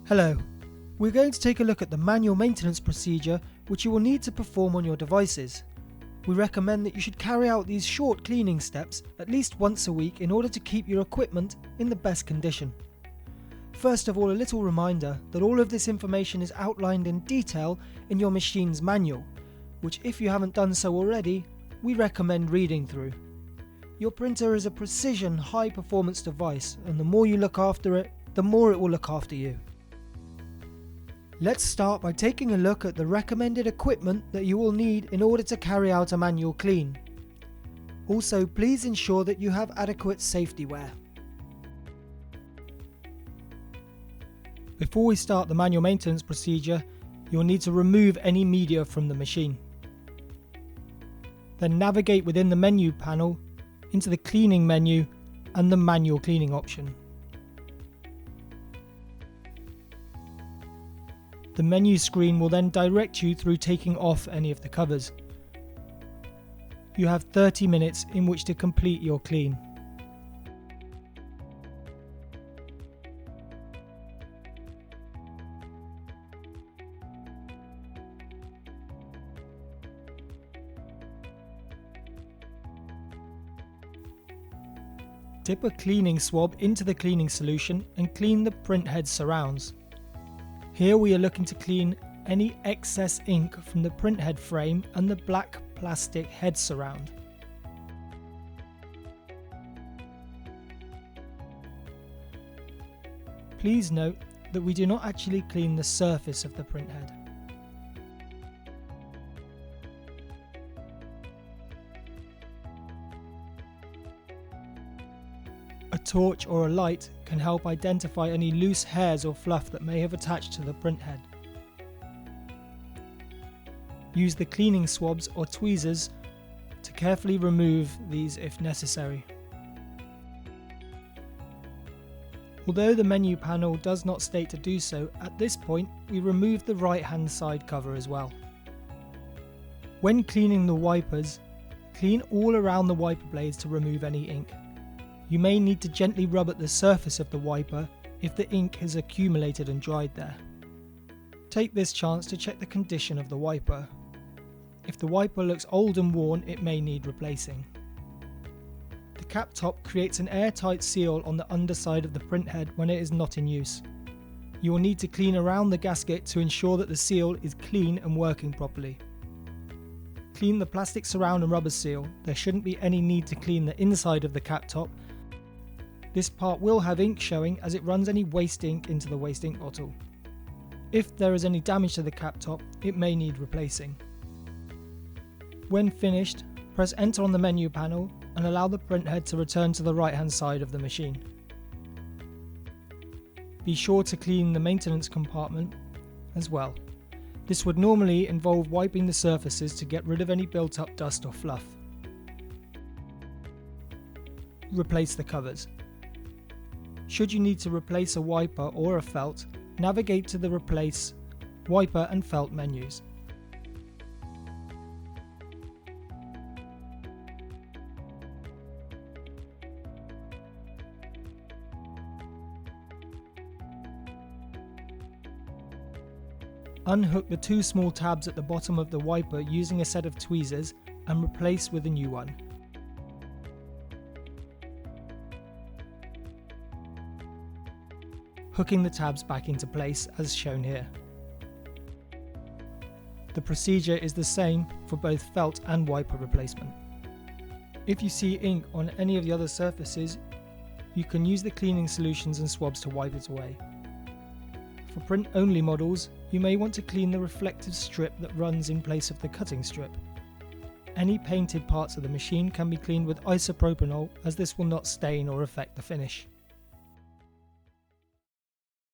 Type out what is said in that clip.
Hello, we're going to take a look at the manual maintenance procedure which you will need to perform on your devices. We recommend that you should carry out these short cleaning steps at least once a week in order to keep your equipment in the best condition. First of all, a little reminder that all of this information is outlined in detail in your machine's manual, which if you haven't done so already, we recommend reading through. Your printer is a precision, high-performance device, and the more you look after it, the more it will look after you. Let's start by taking a look at the recommended equipment that you will need in order to carry out a manual clean. Also, please ensure that you have adequate safety wear. Before we start the manual maintenance procedure, you'll need to remove any media from the machine. Then navigate within the menu panel into the cleaning menu and the manual cleaning option. The menu screen will then direct you through taking off any of the covers. You have 30 minutes in which to complete your clean. Dip a cleaning swab into the cleaning solution and clean the printhead surrounds. Here we are looking to clean any excess ink from the printhead frame and the black plastic head surround. Please note that we do not actually clean the surface of the printhead. A torch or a light can help identify any loose hairs or fluff that may have attached to the printhead. Use the cleaning swabs or tweezers to carefully remove these if necessary. Although the menu panel does not state to do so, at this point we remove the right hand side cover as well. When cleaning the wipers, clean all around the wiper blades to remove any ink. You may need to gently rub at the surface of the wiper if the ink has accumulated and dried there. Take this chance to check the condition of the wiper. If the wiper looks old and worn, it may need replacing. The cap top creates an airtight seal on the underside of the printhead when it is not in use. You will need to clean around the gasket to ensure that the seal is clean and working properly. Clean the plastic surround and rubber seal. There shouldn't be any need to clean the inside of the cap top. This part will have ink showing as it runs any waste ink into the waste ink bottle. If there is any damage to the cap top, it may need replacing. When finished, press enter on the menu panel and allow the printhead to return to the right hand side of the machine. Be sure to clean the maintenance compartment as well. This would normally involve wiping the surfaces to get rid of any built up dust or fluff. Replace the covers. Should you need to replace a wiper or a felt, navigate to the Replace, Wiper and Felt menus. Unhook the two small tabs at the bottom of the wiper using a set of tweezers and replace with a new one. Hooking the tabs back into place as shown here. The procedure is the same for both felt and wiper replacement. If you see ink on any of the other surfaces, you can use the cleaning solutions and swabs to wipe it away. For print-only models, you may want to clean the reflective strip that runs in place of the cutting strip. Any painted parts of the machine can be cleaned with isopropanol as this will not stain or affect the finish.